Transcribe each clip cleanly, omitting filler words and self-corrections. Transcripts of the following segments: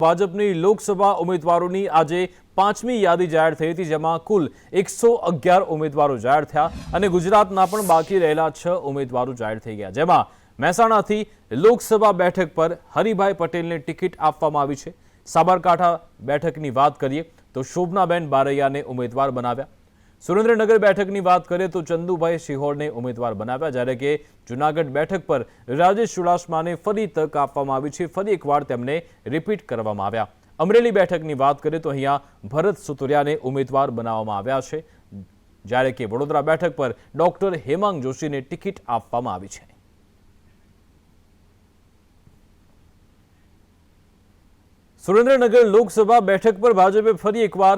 ભાજપની લોકસભા ઉમેદવારોની આજે 5મી યાદી જાહેર થઈ હતી, જેમાં કુલ 111 ઉમેદવારો જાહેર થયા અને ગુજરાતના પણ બાકી રહેલા 6 ઉમેદવારો જાહેર થઈ ગયા, જેમાં મહેસાણાથી લોકસભા બેઠક પર હરિભાઈ પટેલને ટિકિટ આપવામાં આવી છે। સાબરકાંઠા બેઠકની વાત કરીએ તો શોભનાબેન બારૈયાને ઉમેદવાર બનાવ્યા। સુરેન્દ્રનગર બેઠકની વાત કરીએ તો ચંદુભાઈ શિહોરને ઉમેદવાર બનાવ્યા, જ્યારે કે જૂનાગઢ બેઠક પર રાજેશ ચુડાસમાને ફરી તક આપવામાં આવી છે। ફરી એકવાર તેમને રિપીટ કરવામાં આવ્યા। અમરેલી બેઠકની વાત કરીએ તો અહીંયા ભરત સુતરિયાને ઉમેદવાર બનાવવામાં આવ્યા છે, જ્યારે કે વડોદરા બેઠક પર ડોક્ટર હેમાંગ જોશીને ટિકિટ આપવામાં આવી છે। સુરેન્દ્રનગર લોકસભા બેઠક પર ભાજપે ફરી એકવાર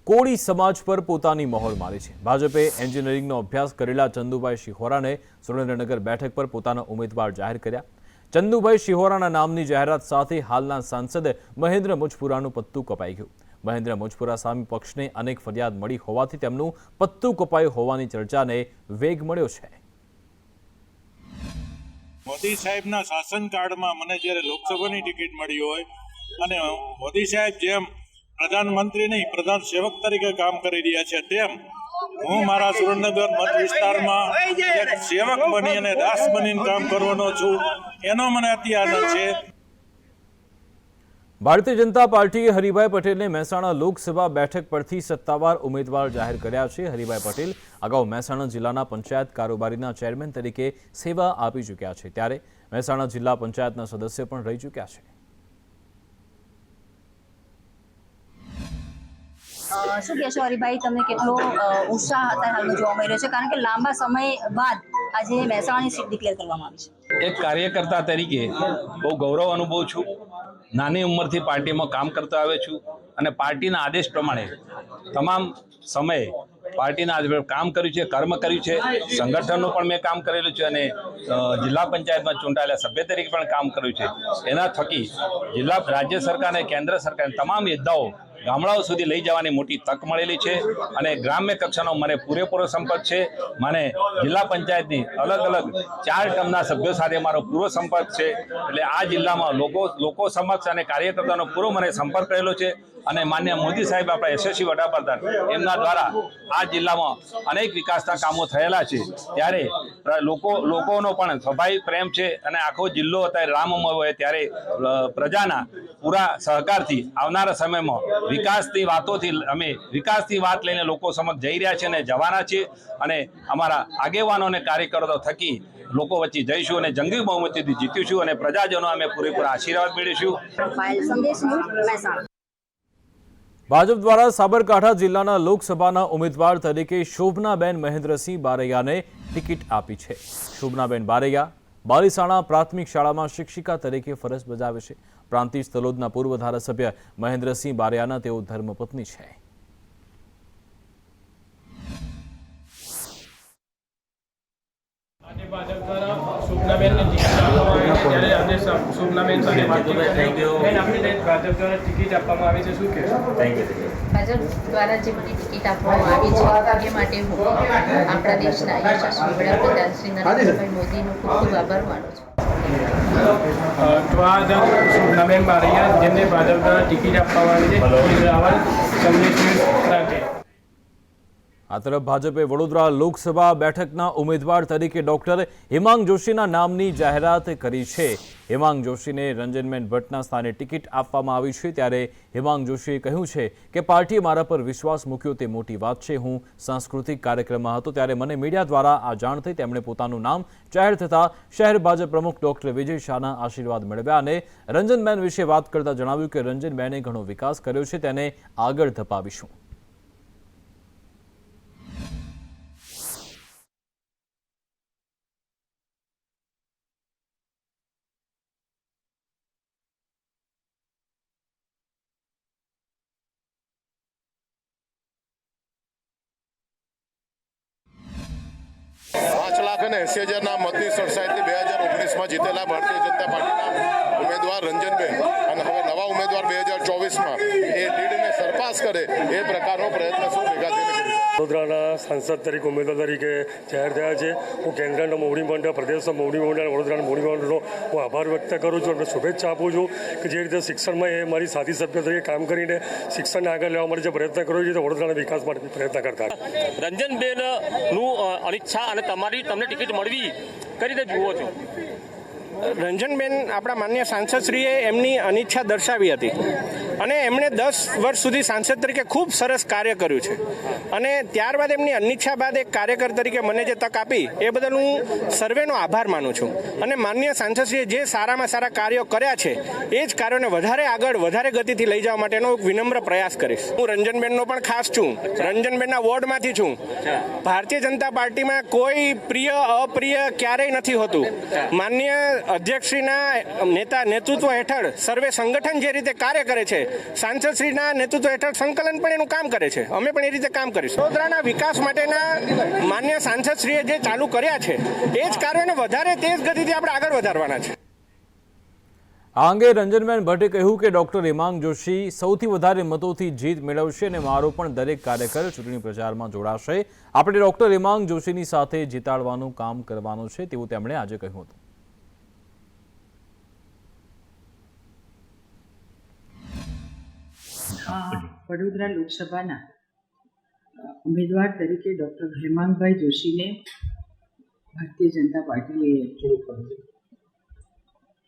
કોળી સમાજ પર પોતાની મહોર મારી છે। ભાજપે એન્જિનિયરિંગનો અભ્યાસ કરેલા ચંદુભાઈ શિહોરાને સુરેન્દ્રનગર બેઠક પર પોતાના ઉમેદવાર જાહેર કર્યા। ચંદુભાઈ શિહોરાના નામની જાહેરાત સાથે હાલના સાંસદ મહેન્દ્ર મુજપુરાનું પત્તું કપાઈ ગયું। મહેન્દ્ર મુજપુરા સામે પક્ષને અનેક ફરિયાદ મળી હોવાથી તેમનું પત્તું કપાયું હોવાની ચર્ચાને વેગ મળ્યો છે। મોદી સાહેબના શાસનકાળમાં મને જ્યારે લોકસભાની ટિકિટ મળી હોય અને મોદી સાહેબ જેમ પ્રધાનમંત્રી નહીં પ્રધાન સેવક તરીકે કામ કરી રહ્યા છે, તેમ હું મારા સુરેન્દ્રનગર મત વિસ્તારમાં એક સેવક બની અને દાસ બનીને કામ કરવાનો છું, એનો મને અતિ આનંદ છે। ભારતીય જનતા પાર્ટીએ હરિભાઈ પટેલને મહેસાણા લોકસભા બેઠક પરથી સત્તાવાર ઉમેદવાર જાહેર કર્યા છે। હરિભાઈ પટેલ અગાઉ મહેસાણા જિલ્લાના પંચાયત કારોબારીના ચેરમેન તરીકે સેવા આપી ચૂક્યા છે, ત્યારે મહેસાણા જિલ્લા પંચાયતના સદસ્ય પણ રહી ચૂક્યા છે। શું કહેશો હરિભાઈ, તમને કેટલો ઉત્સાહ અત્યારે હાલમાં જોવા મળી રહ્યો છે, કારણ કે લાંબા સમય બાદ આજે મહેસાણાની સીટ ડિક્લેર કરવામાં આવી છે? એક કાર્યકર્તા તરીકે બહુ ગૌરવ અનુભવું છું। નાની ઉંમરથી પાર્ટીમાં કામ કરતો આવ્યો છું અને પાર્ટીના આદેશ પ્રમાણે તમામ સમયે પાર્ટીના આદેશ કામ કર્યું છે, કર્મ કર્યું છે। સંગઠનનું પણ મેં કામ કરેલું છે અને જિલ્લા પંચાયતમાં ચૂંટાયેલા સભ્ય તરીકે પણ કામ કર્યું છે। એના થકી રાજ્ય સરકાર અને કેન્દ્ર સરકારની તમામ યોજનાઓ ગામડાઓ સુધી લઈ જવાની મોટી તક મળેલી છે અને ગ્રામ્ય કક્ષાનો મને પૂરેપૂરો સંપર્ક છે। મને જિલ્લા પંચાયતની અલગ અલગ 4 ટર્મના સભ્યો સાથે મારો પૂરો સંપર્ક છે, એટલે આ જિલ્લામાં લોકો સમક્ષ અને કાર્યકર્તાનો પૂરો મને સંપર્ક રહેલો છે અને માન્ય મોદી સાહેબ આપણા યશસ્વી વડાપ્રધાન એમના દ્વારા આ જિલ્લામાં અનેક વિકાસના કામો થયેલા છે, ત્યારે લોકોનો પણ સ્વાભાવિક પ્રેમ છે અને આખો જિલ્લો અત્યારે રામમય હોય ત્યારે પ્રજાના પૂરા સહકારથી આવનારા સમયમાં વિકાસની વાત લઈને લોકો સમક્ષ જઈ રહ્યા છે અને જવાના છે અને અમારા આગેવાનો અને કાર્યકર્તાઓ થકી લોકો વચ્ચે જઈશું અને જંગી બહુમતીથી જીતીશું અને પ્રજાજનો અમે પૂરેપૂરા આશીર્વાદ મેળવીશું। ભાજપ દ્વારા સાબરકાંઠા જિલ્લાના લોકસભાના ઉમેદવાર તરીકે શોભનાબેન મહેન્દ્રસિંહ બારૈયાને ટિકિટ આપી છે। શોભનાબેન બારૈયા બારીસાણા પ્રાથમિક શાળામાં શિક્ષિકા તરીકે ફરજ બજાવે છે। પ્રાંતિજ તલોદના પૂર્વ ધારાસભ્ય મહેન્દ્રસિંહ બારૈયાના તેઓ ધર્મપત્ની છે। ભાજપ દ્વારા શોભનાબેનને ટિકિટ આપવામાં આવી છે, ત્યારે આજે શોભનાબેન સાથે ભાજપ દ્વારા ટિકિટ આપવામાં આવી છે, શું કહેશો? ભાજપ દ્વારા જે મને ટિકિટ આપવામાં આવી છે એ માટે હું આપણા દેશના યશસ્વી વડાપ્રધાન શ્રી નરેન્દ્રભાઈ મોદીનો ખૂબ ખૂબ આભાર માનું છું। તો આ શોભનાબેન બારૈયા જેમને ભાજપ દ્વારા ટિકિટ આપવામાં આવી છે, સંદેશ રાખે। આ તરફ ભાજપે વડોદરા લોકસભા બેઠકના ઉમેદવાર તરીકે ડોક્ટર હેમાંગ જોશીના નામની જાહેરાત કરી છે। હેમાંગ જોશીને રંજનબેન ભટ્ટના સ્થાને ટિકિટ આપવામાં આવી છે, ત્યારે હેમાંગ જોશીએ કહ્યું છે કે પાર્ટીએ મારા પર વિશ્વાસ મૂક્યો તે મોટી વાત છે। હું સાંસ્કૃતિક કાર્યક્રમમાં હતો ત્યારે મને મીડિયા દ્વારા આ જાણ થઈ, તેમણે પોતાનું નામ જાહેર થતાં શહેર ભાજપ પ્રમુખ ડોક્ટર વિજય શાહના આશીર્વાદ મેળવ્યા અને રંજનબેન વિશે વાત કરતા જણાવ્યું કે રંજનબેને ઘણો વિકાસ કર્યો છે, તેને આગળ ધપાવીશું। ₹5,80,000 મતની સરસાઈથી 2019માં જીતેલા ભારતીય જનતા પાર્ટીના ઉમેદવાર રંજનબેન અને હવે નવા ઉમેદવાર 2024માં એ લીડને સરપાસ કરે એ પ્રકારનો પ્રયત્ન શું ભેગા થઈને વડોદરાના સાંસદ તરીકે ઉમેદવાર તરીકે જાહેર થયા છે. હું કેન્દ્રના મોવડી મંડળ, પ્રદેશના મોવડી મંડળ, વડોદરાના મોવડી મંડળનો હું આભાર વ્યક્ત કરું છું અને શુભેચ્છા આપું છું કે જે રીતે શિક્ષણમાં એ મારી સાથી સભ્ય તરીકે કામ કરીને શિક્ષણને આગળ લેવા માટે જે પ્રયત્ન કર્યો છે તે વડોદરાના વિકાસ માટે પ્રયત્ન કરતા. રંજનબેનનું અનિચ્છા અને તમને ટિકિટ મળવી કઈ રીતે જુઓ છો? રંજનબેન આપણા માન્ય સાંસદશ્રીએ એમની અનિચ્છા દર્શાવી હતી અને એમણે 10 વર્ષ સુધી સાંસદ તરીકે ખૂબ સરસ કાર્ય કર્યું છે અને ત્યારબાદ એમની અનિચ્છા બાદ એક કાર્યકર તરીકે મને જે તક આપી એ બદલ હું સર્વેનો આભાર માનું છું અને માન્ય સાંસદશ્રીએ જે સારામાં સારા કાર્યો કર્યા છે એ જ કાર્યોને વધારે આગળ વધારે ગતિથી લઈ જવા માટેનો એક વિનમ્ર પ્રયાસ કરીશ. હું રંજનબેનનો પણ ખાસ છું, રંજનબેનના વોર્ડમાંથી છું. ભારતીય જનતા પાર્ટીમાં કોઈ પ્રિય અપ્રિય ક્યારેય નથી હોતું. માન્ય અધ્યક્ષશ્રીના નેતૃત્વ હેઠળ સર્વે સંગઠન જે રીતે કાર્ય કરે છે, સાંસદશ્રીના નેતૃત્વ હેઠળ સંકલન પણ એનું કામ કરે છે. અમે પણ એ રીતે કામ કરીશું. વડોદરાના વિકાસ માટેના માન્ય સાંસદશ્રીએ જે ચાલુ કર્યા છે એ જ કાર્યોને વધારે તેજ ગતિથી આપણે આગળ વધારવાના છે. આ અંગે રંજનબેન ભટ્ટે કહ્યું કે ડોક્ટર હેમાંગ જોશી સૌથી વધારે મતોથી જીત મેળવશે અને મારો પણ દરેક કાર્યકર ચૂંટણી પ્રચારમાં જોડાશે. આપણે ડોક્ટર હેમાંગ જોશીની સાથે જીતાડવાનું કામ કરવાનું છે તેવું તેમણે આજે કહ્યું હતું. વડોદરા લોકસભાના ઉમેદવાર તરીકે ડૉક્ટર હેમાંગભાઈ જોશીને ભારતીય જનતા પાર્ટીએ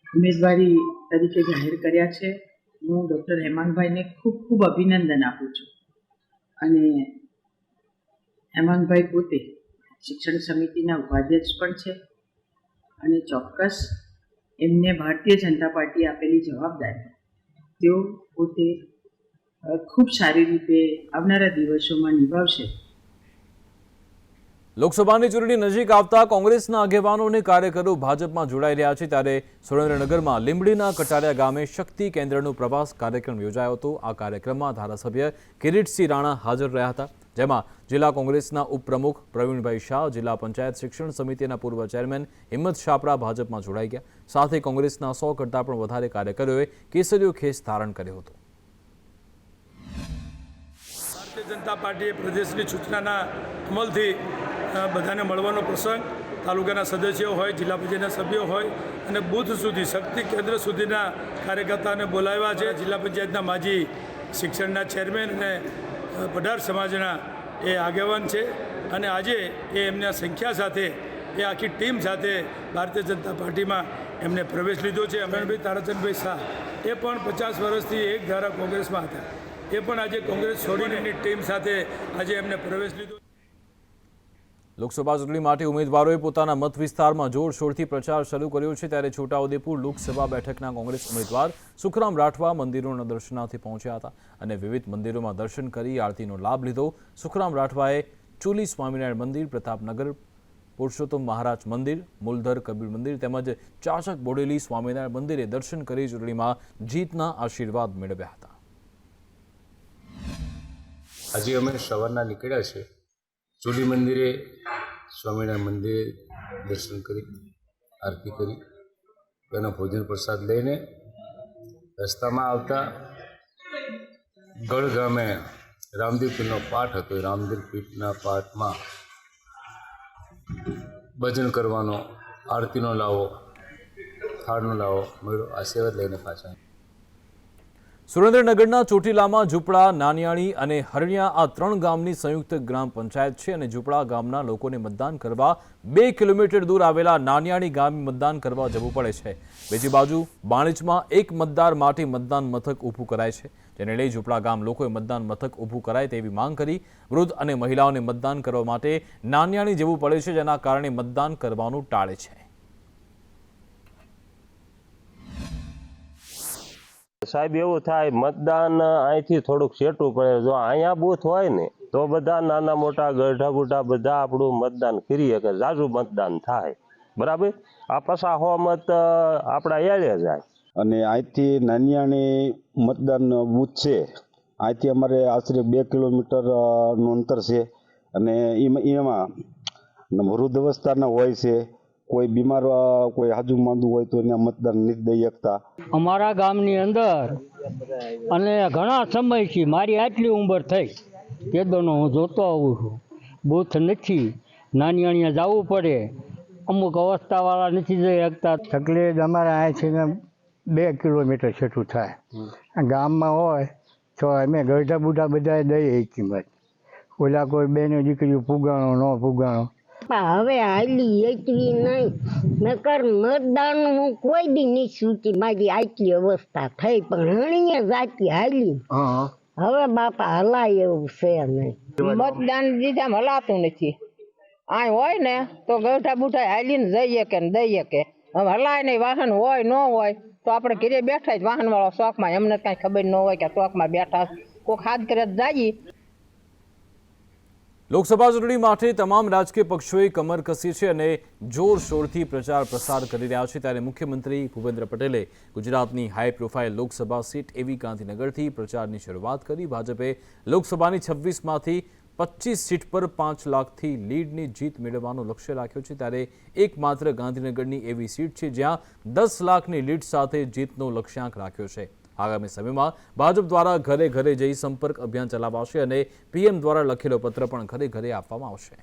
ઉમેદવારી તરીકે જાહેર કર્યા છે. હું ડૉક્ટર હેમાંગભાઈને ખૂબ ખૂબ અભિનંદન આપું છું અને હેમાંગભાઈ પોતે શિક્ષણ સમિતિના ઉપાધ્યક્ષ પણ છે અને ચોક્કસ એમને ભારતીય જનતા પાર્ટીએ આપેલી જવાબદારી તેઓ પોતે ખૂબ સારી રીતે આવનારા દિવસોમાં નિભાવશે. લોકસભાની ચૂંટણી નજીક આવતા કોંગ્રેસના આગેવાનો અને કાર્યકરો ભાજપમાં જોડાઈ રહ્યા છે ત્યારે સુરેન્દ્રનગરમાં લીંબડીના કટારિયા ગામે શક્તિ કેન્દ્રનો પ્રવાસ કાર્યક્રમ યોજાયો હતો. આ કાર્યક્રમમાં ધારાસભ્ય કિરીટસિંહ રાણા હાજર રહ્યા હતા, જેમાં જિલ્લા કોંગ્રેસના ઉપપ્રમુખ પ્રવીણભાઈ શાહ, જિલ્લા પંચાયત શિક્ષણ સમિતિના પૂર્વ ચેરમેન હિંમત છાપરા ભાજપમાં જોડાઈ ગયા. સાથે કોંગ્રેસના 100 કરતાં પણ વધારે કાર્યકરોએ કેસરીયો ખેસ ધારણ કર્યો હતો. ભારતીય જનતા પાર્ટીએ પ્રદેશની સૂચનાના અમલથી બધાને મળવાનો પ્રસંગ, તાલુકાના સદસ્યો હોય, જિલ્લા પંચાયતના સભ્યો હોય અને બૂથ સુધી શક્તિ કેન્દ્ર સુધીના કાર્યકર્તાઓને બોલાવ્યા છે. જિલ્લા પંચાયતના માજી શિક્ષણના ચેરમેન અને પઢાર સમાજના એ આગેવાન છે અને આજે એ એમના સંખ્યા સાથે એ આખી ટીમ સાથે ભારતીય જનતા પાર્ટીમાં એમને પ્રવેશ લીધો છે. અમરભાઈ તારાચંદભાઈ શાહ એ પણ 50 વર્ષથી એક ધારા કોંગ્રેસમાં હતા, એ પણ આજે કોંગ્રેસ છોડીને એની ટીમ સાથે આજે એમને પ્રવેશ લીધો. લોકસભા ચૂંટણી માટે ઉમેદવારોએ પોતાના મત વિસ્તારમાં જોરશોરથી પ્રચાર શરૂ કર્યો છે ત્યારે છોટાઉદેપુર લોકસભા બેઠકના કોંગ્રેસ ઉમેદવાર સુખરામ રાઠવા મંદિરોના દર્શનાર્થે પહોંચ્યા હતા અને વિવિધ મંદિરોમાં દર્શન કરી આરતીનો લાભ લીધો. સુખરામ રાઠવાએ ચુલી સ્વામિનારાયણ મંદિર, પ્રતાપનગર પુરુષોત્તમ મહારાજ મંદિર, મૂલધર કબીર મંદિર તેમજ ચાચક બોડેલી સ્વામિનારાયણ મંદિરે દર્શન કરી ચૂંટણીમાં જીતના આશીર્વાદ મેળવ્યા હતા. આજે અમે સવારના નીકળ્યા છે. ચુલી મંદિરે, સ્વામિનારાયણ મંદિરે દર્શન કરી, આરતી કરી, તેનો ભોજન પ્રસાદ લઈને રસ્તામાં આવતા ગઢ ગામે રામદેવ પીરનો પાઠ હતો. રામદેવ પીરના પાઠમાં ભજન કરવાનો, આરતીનો લાવો, થાળનો લાવો મળ્યો, આશીર્વાદ લઈને પાછા. સુરેન્દ્રનગરના ચોટીલામાં ઝૂંપડા, નાનિયાણી અને હરણિયા આ 3 ગામની સંયુક્ત ગ્રામ પંચાયત છે અને ઝૂંપડા ગામના લોકોને મતદાન કરવા 2 કિલોમીટર દૂર આવેલા નાનિયાણી ગામે મતદાન કરવા જવું પડે છે. બીજી બાજુ બાણિજમાં એક મતદાર માટે મતદાન મથક ઊભું કરાય છે, જેને લઈ ઝૂંપડા ગામ લોકોએ મતદાન મથક ઊભું કરાય તેવી માંગ કરી. વૃદ્ધ અને મહિલાઓને મતદાન કરવા માટે નાનિયાણી જવું પડે છે, જેના કારણે મતદાન કરવાનું ટાળે છે. સાહેબ એવું થાય, મતદાન અહીંથી થોડુંક સેટું પડે. જો અહીંયા બૂથ હોય ને તો બધા નાના મોટા ગઢા બુઢા બધા આપણું મતદાન કરીએ કે ઝાઝું મતદાન થાય. બરાબર, આ પાછા 100 મત આપણા એળે જાય. અને અહીંથી નાનિયાણી મતદાન બૂથ છે, અહીંથી અમારે આશરે 2 કિલોમીટરનું અંતર છે અને એમાં વૃદ્ધ અવસ્થાના હોય છે, કોઈ બીમાર, કોઈ હાજુ માંદું હોય તો એને મતદાન નથી દઈ શકતા. અમારા ગામની અંદર અને ઘણા સમયથી મારી આટલી ઉંમર થઈ તેદોનો હું જોતો આવું છું, બૂથ નથી, નાની અહીંયા જવું પડે, અમુક અવસ્થાવાળા નથી જઈ શકતા. તકલીફ અમારે અહીંથી 2 કિલોમીટર છેટું થાય. ગામમાં હોય તો અમે ગઢા બુઢા બધા દઈએ કિંમત, ઓલા કોઈ બેનો દીકરીઓ પુગાણો ન પુગાણો. હવે હાલી એટલી નહીં, નકર મતદાન હું કોઈ દી નહીં સૂચી મારી આટલી અવસ્થા થઈ, પણ હણીએ જાતી હાલી. હવે બાપા હલાય એવું છે નહીં. મતદાન દીધા હલાતું નથી. આ હોય ને તો ગઢા બુઢા હાલીને જઈએ કે દઈએ કે, હવે હલાય નહીં, વાહન હોય ન હોય તો આપણે ઘરે બેઠા જ વાહન વાળો શોખમાં, એમને કઈ ખબર ન હોય કે શોખમાં બેઠા કોઈક હાથ કરે જઈએ. લોકસભા ચૂંટણી માટે તમામ રાજકીય પક્ષોએ કમર કસી છે અને જોરશોરથી પ્રચાર પ્રસાર કરી રહ્યા છે. ત્યારે મુખ્યમંત્રી ભૂપેન્દ્ર પટેલે ગુજરાતની હાઈ પ્રોફાઇલ લોકસભા સીટ એવી ગાંધીનગરથી પ્રચારની શરૂઆત કરી. ભાજપે લોકસભાની 26માંથી 25 સીટ પર 5 લાખથી લીડની જીત મેળવવાનો લક્ષ્ય રાખ્યો છે. ત્યારે એકમાત્ર ગાંધીનગરની એવી સીટ છે જ્યાં 10 લાખની લીડ સાથે જીતનો લક્ષ્યાંક રાખ્યો છે. આગામી સમયમાં ભાજપ દ્વારા ઘરે ઘરે જઈ સંપર્ક અભિયાન ચલાવાશે અને પીએમ દ્વારા લખેલો પત્ર પણ ઘરે ઘરે આપવામાં આવશે.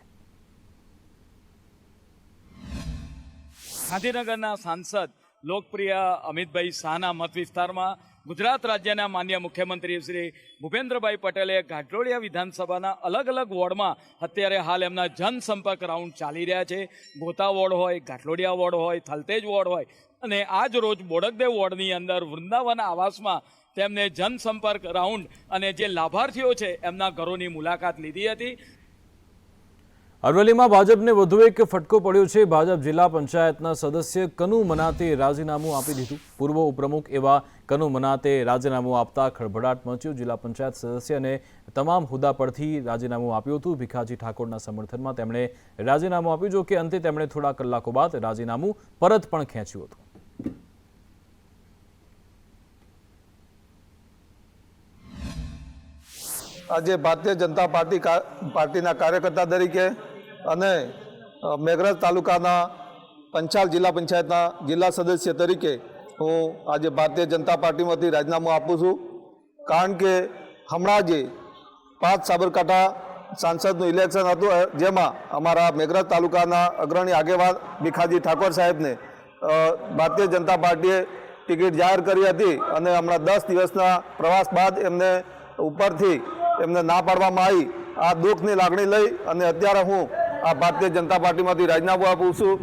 ગાંધીનગરના સાંસદ લોકપ્રિય અમિતભાઈ શાહના મત વિસ્તારમાં ગુજરાત રાજ્યના માન્ય મુખ્યમંત્રી શ્રી ભૂપેન્દ્રભાઈ પટેલે ઘાટલોડિયા વિધાનસભાના અલગ અલગ વોર્ડમાં અત્યારે હાલ એમના જનસંપર્ક રાઉન્ડ ચાલી રહ્યા છે. ગોતા વોર્ડ હોય, ઘાટલોડિયા વોર્ડ હોય, થલતેજ વોર્ડ હોય અને આજ રોજ બોડકદેવ વોર્ડની અંદર વૃંદાવન આવાસમાં તેમને જનસંપર્ક રાઉન્ડ અને જે લાભાર્થીઓ છે એમના ઘરોની મુલાકાત લીધી હતી. અરવલ્લીમાં ભાજપને વધુ એક ફટકો પડ્યો છે. ભાજપ જિલ્લા પંચાયતના સદસ્ય કનુ મનાતે રાજીનામું આપી દીધું. પૂર્વ ઉપપ્રમુખ એવા કનુ મનાતે રાજીનામું આપતા ખળભળાટ મચ્યો. જિલ્લા પંચાયત સદસ્ય અને તમામ હોદ્દા પરથી રાજીનામું આપ્યું હતું. ભીખાજી ઠાકોરના સમર્થનમાં તેમણે રાજીનામું આપ્યું, જો કે અંતે તેમણે થોડા કલાકો બાદ રાજીનામું પરત પણ ખેંચ્યું હતું. આજે ભારતીય જનતા પાર્ટીના કાર્યકર્તા તરીકે અને મેઘરજ તાલુકાના પંચાલ જિલ્લા પંચાયતના જિલ્લા સદસ્ય તરીકે હું આજે ભારતીય જનતા પાર્ટીમાંથી રાજીનામું આપું છું. કારણ કે હમણાં જે 5 સાબરકાંઠા સાંસદનું ઇલેક્શન હતું, જેમાં અમારા મેઘરજ તાલુકાના અગ્રણી આગેવાન ભીખાજી ઠાકોર સાહેબને ભારતીય જનતા પાર્ટીએ ટિકિટ જાહેર કરી હતી અને હમણાં 10 દિવસના પ્રવાસ બાદ એમને ઉપરથી એમને ના પાડવામાં આવી. આ દુઃખની લાગણી લઈ અને અત્યારે હું આ ભારતીય જનતા પાર્ટીમાંથી રાજીનામું આપું છું.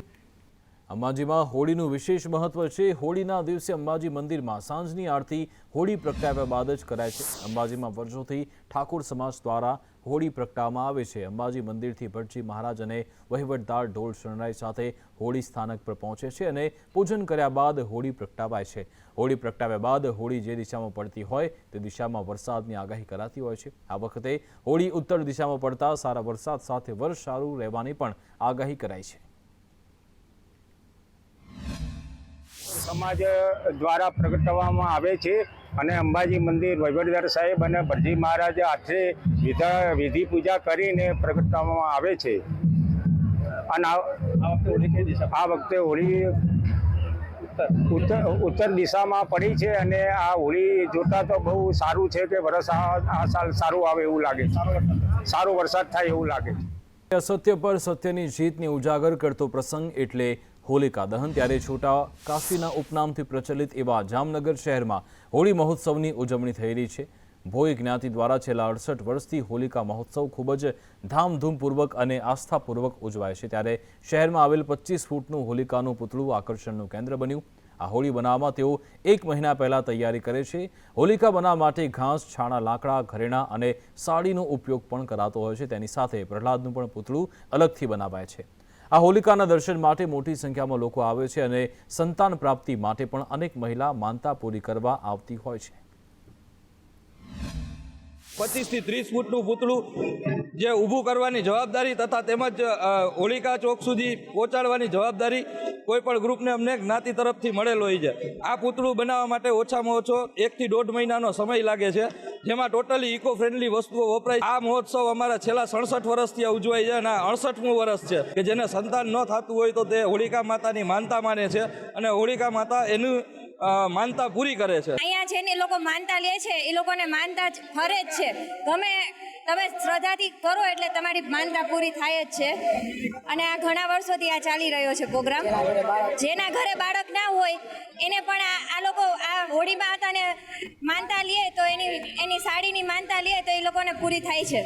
અંબાજીમાં હોળીનું વિશેષ મહત્વ છે. હોળીના દિવસે અંબાજી મંદિરમાં સાંજની આરતી હોળી પ્રગટાવ્યા બાદ જ કરાય છે. અંબાજીમાં વર્ષોથી ઠાકોર સમાજ દ્વારા હોળી પ્રગટાવવામાં આવે છે. અંબાજી મંદિરથી ભટજી મહારાજ અને વહીવટદાર ઢોલ શરણાઈ સાથે હોળી સ્થાનક પર પહોંચે છે અને પૂજન કર્યા બાદ હોળી પ્રગટાવાય છે. હોળી પ્રગટાવ્યા બાદ હોળી જે દિશામાં પડતી હોય તે દિશામાં વરસાદની આગાહી કરાતી હોય છે. આ વખતે હોળી ઉત્તર દિશામાં પડતા સારા વરસાદ સાથે વર્ષ સારું રહેવાની પણ આગાહી કરાઈ છે. સમાજ દ્વારા પ્રગટાવવામાં આવે છે અને અંબાજી મંદિર વહીવટદાર સાહેબ અને ભટજી મહારાજ હાથે વિધિ પૂજા કરીને પ્રગટાવવામાં આવે છે. અને આ વખતે હોળી ઉત્તર દિશામાં પડી છે અને આ હોળી જોતા તો બહુ સારું છે કે વરસ આ સાલ સારું આવે એવું લાગે છે, સારો વરસાદ થાય એવું લાગે છે. અસત્ય પર સત્યની જીતને ઉજાગર કરતો પ્રસંગ એટલે હોલિકા દહન. ત્યારે છોટા કાશીના ઉપનામથી પ્રચલિત એવા જામનગર શહેરમાં હોળી મહોત્સવની ઉજવણી થઈ રહી છે. ભોઈ જ્ઞાતિ દ્વારા છેલ્લા 68 વર્ષથી હોલિકા મહોત્સવ ખૂબ જ ધામધૂમપૂર્વક અને આસ્થાપૂર્વક ઉજવાય છે. ત્યારે શહેરમાં આવેલ 25 ફૂટનું હોલિકાનું પૂતળું આકર્ષણનું કેન્દ્ર બન્યું. આ હોળી બનાવવામાં તેઓ 1 મહિના પહેલા તૈયારી કરે છે. હોલિકા બનાવવા માટે ઘાસ, છાણા, લાકડા, ઘરેણાં અને સાડીનો ઉપયોગ પણ કરાતો હોય છે. તેની સાથે પ્રહલાદનું પણ પૂતળું અલગથી બનાવાય છે. આ હોલિકાના દર્શન માટે મોટી સંખ્યામાં લોકો આવે છે અને સંતાન પ્રાપ્તિ માટે પણ અનેક મહિલા માનતા પૂરી કરવા આવતી હોય છે. 25 થી 30 ફૂટનું પૂતળું જે ઊભું કરવાની જવાબદારી તથા તેમજ હોલિકા ચોક સુધી પહોંચાડવાની જવાબદારી કોઈ પણ ગ્રુપને અમને જ્ઞાતિ તરફથી મળેલ હોય છે. આ પૂતળું બનાવવા માટે ઓછામાં ઓછો 1 થી 1.5 મહિનાનો સમય લાગે છે, જેમાં ટોટલી ઇકો ફ્રેન્ડલી વસ્તુઓ વપરાય. આ મહોત્સવ અમારા છેલ્લા 67 વર્ષથી ઉજવાય છે અને આ 68મું વર્ષ છે કે જેને સંતાન ન થતું હોય તો તે હોલિકા માતાની માનતા માને છે અને હોલિકા માતા એનું માનતા પૂરી કરે છે. અહીંયા જેને લોકો માનતા લે છે એ લોકોને માનતા ફરે જ છે. ગમે તમે શ્રદ્ધાથી કરો એટલે તમારી માનતા પૂરી થાય જ છે. અને આ ઘણા વર્ષોથી આ ચાલી રહ્યો છે પ્રોગ્રામ. જેના ઘરે બાળક ના હોય એને પણ આ લોકો આ હોળીમાં હતા ને માનતા લે તો એની સાડીની માનતા લે તો એ લોકોને પૂરી થાય છે.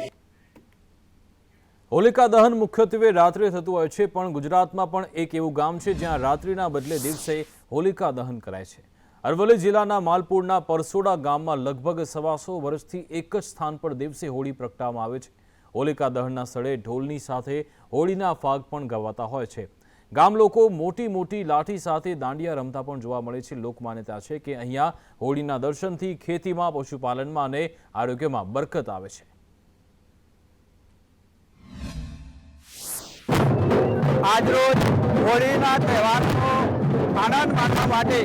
હોલિકા દહન મુખ્યત્વે રાત્રે થતું હોય છે, પણ ગુજરાતમાં પણ એક એવું ગામ છે જ્યાં રાત્રિના બદલે દિવસે હોલિકા દહન કરાય છે. અરવલ્લી જિલ્લાના માલપુરના પરસોડા ગામમાં લગભગ 125 વર્ષથી એક જ સ્થાન પર દિવસે હોળી પ્રગટાવવામાં આવે છે. હોલિકા દહનના સ્થળે ઢોલની સાથે હોળીના ફાગ પણ ગવાતા હોય છે. ગામ લોકો મોટી મોટી લાઠી સાથે દાંડિયા રમતા પણ જોવા મળે છે. લોકમાન્યતા છે કે અહીંયા હોળીના દર્શનથી ખેતીમાં, પશુપાલનમાં અને આરોગ્યમાં બરકત આવે છે. આજરોજ હોળીના તહેવારનો આનંદ માણવા માટે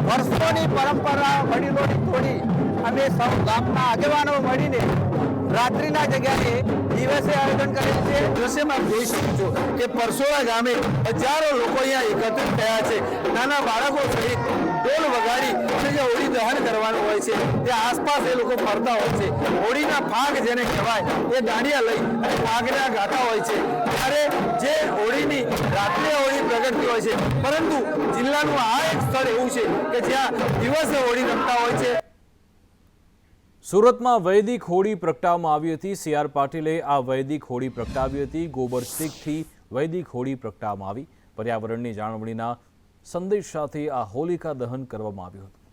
વર્ષોની પરંપરા વડીલોની તોડી અમે સૌ ગામના આગેવાનો મળીને રાત્રિના જગ્યાએ દિવસે આયોજન કરેલ છે. દ્રશ્યમાં જોઈ શકો છો કે પરસોડા ગામે હજારો લોકો અહીંયા એકત્રિત થયા છે. નાના બાળકો સહિત ઢોલ વગાડી અને જે હોળી દહન કરવાનું હોય છે તે આસપાસ એ લોકો ફરતા હોય છે. હોળીના ફાગ જેને કહેવાય એ દાંડિયા લઈ અને ફાગના ગાતા હોય છે. ત્યારે જે હોળીની રાત્રે હોળી પ્રગટતી હોય છે, પરંતુ જિલ્લાનું આ એક સ્થળ એવું છે કે જ્યાં દિવસે હોળી રમતા હોય છે. સુરતમાં વૈદિક હોળી પ્રગટાવવામાં આવી હતી. CR પાટીલે આ વૈદિક હોળી પ્રગટાવી હતી. ગોબર સ્ટિકથી વૈદિક હોળી પ્રગટાવવામાં આવી. પર્યાવરણની જાળવણીના સંદેશ સાથે આ હોલિકા દહન કરવામાં આવ્યું હતું.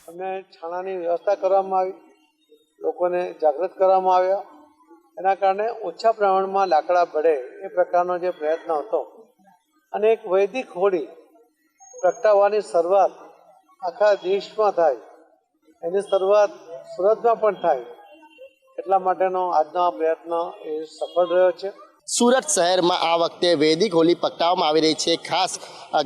અને છાણાની વ્યવસ્થા કરવામાં આવી, લોકોને જાગૃત કરવામાં આવ્યા. એના કારણે ઓછા પ્રમાણમાં લાકડા બળે એ પ્રકારનો જે પ્રયત્ન હતો અને એક વૈદિક હોળી પ્રગટાવવાની શરૂઆત આખા દેશમાં થાય, એની શરૂઆત સુરતમાં પણ થાય, એટલા માટેનો આજનો આ પ્રયત્ન એ સફળ રહ્યો છે. સુરત શહેરમાં આ વખતે વૈદિક હોળી પ્રગટાવવામાં આવી રહી છે. ખાસ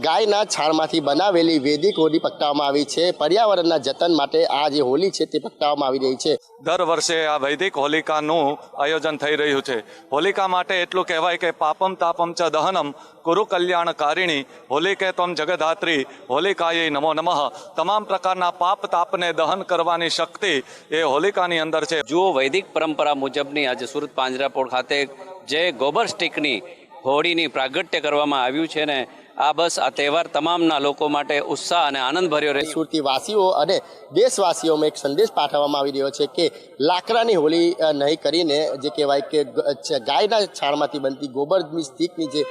ગાયના છાણમાંથી બનાવેલી વૈદિક હોળી પ્રગટાવવામાં આવી છે. પર્યાવરણના જતન માટે આ જે હોળી છે તે પ્રગટાવવામાં આવી રહી છે. દર વર્ષે આ વૈદિક હોલિકાનું આયોજન થઈ રહ્યું છે. હોલિકા માટે એટલું કહેવાય કે પાપમ તાપમ ચ દહનમ કુરુ કલ્યાણકારિણી હોલિકે ત્વમ જગધાત્રી હોલિકાય નમો નમઃ. તમામ પ્રકારના પાપ તાપને દહન કરવાની શક્તિ એ હોલિકાની અંદર છે. જુઓ, વૈદિક પરંપરા મુજબની આજે સુરત પાંજરાપોળ ખાતે જે ગોબર સ્ટિકની હોળીની પ્રાગટ્ય કરવામાં આવ્યું છે ને, આ બસ આ તહેવાર તમામના લોકો માટે ઉત્સાહ અને આનંદ ભર્યો રહે. સુરતી વાસીઓ અને દેશવાસીઓમાં એક સંદેશ પાઠવવામાં આવી રહ્યો છે કે લાકડાની હોળી નહીં કરીને જે કહેવાય કે ગાયના છાણમાંથી બનતી ગોબરની સ્ટિકની જે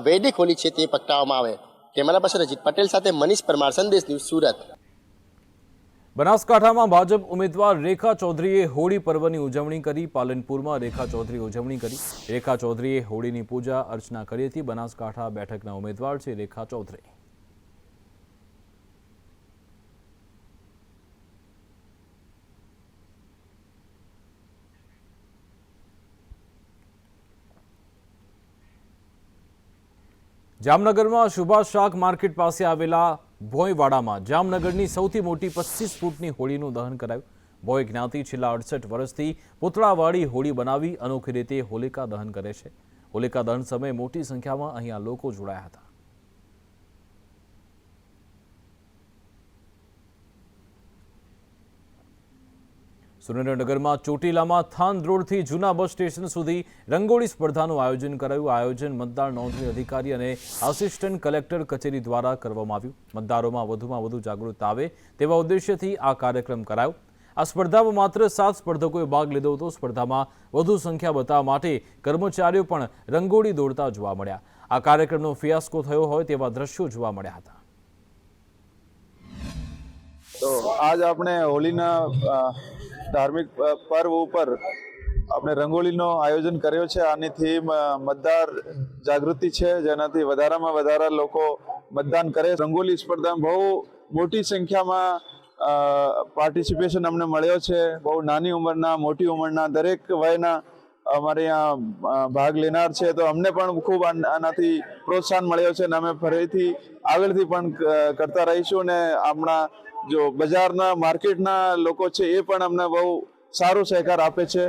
વૈદિક હોળી છે તે પ્રગટાવવામાં આવે. કેમેરા પર્સન અજીત પટેલ સાથે મનીષ પરમાર, સંદેશ ન્યૂઝ, સુરત. બનાસકાંઠામાં ભાજપ ઉમેદવાર રેખા ચૌધરીએ હોળી પર્વની ઉજવણી કરી. પાલનપુરમાં રેખા ચૌધરીએ ઉજવણી કરી. રેખા ચૌધરીએ હોળીની પૂજા અર્ચના કરી હતી. બનાસકાંઠા બેઠકના ઉમેદવાર છે રેખા ચૌધરી. જામનગરમાં સુભાષ શાક માર્કેટ પાસે આવેલા ભોયવાડામાં જામનગરની સૌથી મોટી 25 ફૂટની હોળીનું દહન કરાયું. ભોય જ્ઞાતિ છેલ્લા 68 વર્ષથી પૂતળાવાળી હોળી બનાવી અનોખી રીતે હોલિકા દહન કરે છે. હોલિકા દહન સમયે મોટી સંખ્યામાં અહીંયા લોકો જોડાયા હતા. સુરેન્દ્રનગરમાં ચોટીલામાં થાન રોડથી જૂના બસ સ્ટેશન સુધી રંગોળી સ્પર્ધાનું આયોજન કરાયું. આયોજન મતદાર નોંધણી અધિકારી અને આસિસ્ટન્ટ કલેક્ટર કચેરી દ્વારા કરવામાં આવ્યું. મતદારોમાં વધુમાં વધુ જાગૃતતા આવે તેવા ઉદ્દેશ્યથી આ કાર્યક્રમ કરાયો. આ સ્પર્ધામાં માત્ર 7 સ્પર્ધકોએ ભાગ લીધો હતો. સ્પર્ધામાં વધુ સંખ્યા બતાવવા માટે કર્મચારીઓ પણ રંગોળી દોડતા જોવા મળ્યા. આ કાર્યક્રમનો ફિયાસ્કો થયો હોય તેવા દ્રશ્યો જોવા મળ્યા હતા. તો આજ આપણે હોળીના ધાર્મિક પર્વ ઉપર આપણે રંગોળીનો આયોજન કર્યો છે. આની થીમ મતદાર જાગૃતિ છે, જેનાથી વધારામાં વધારે લોકો મતદાન કરે. રંગોળી સ્પર્ધામાં બહુ મોટી સંખ્યામાં પાર્ટિસિપેશન અમને મળ્યો છે. બહુ નાની ઉંમરના, મોટી ઉંમરના, દરેક વયના અમારે અહીંયા ભાગ લેનાર છે. તો અમને પણ ખૂબ આનાથી પ્રોત્સાહન મળ્યો છે અને અમે ફરીથી આગળથી પણ કરતા રહીશું. અને આપણા જો બજારના માર્કેટના લોકો છે એ પણ અમને બહુ સારો સહકાર આપે છે.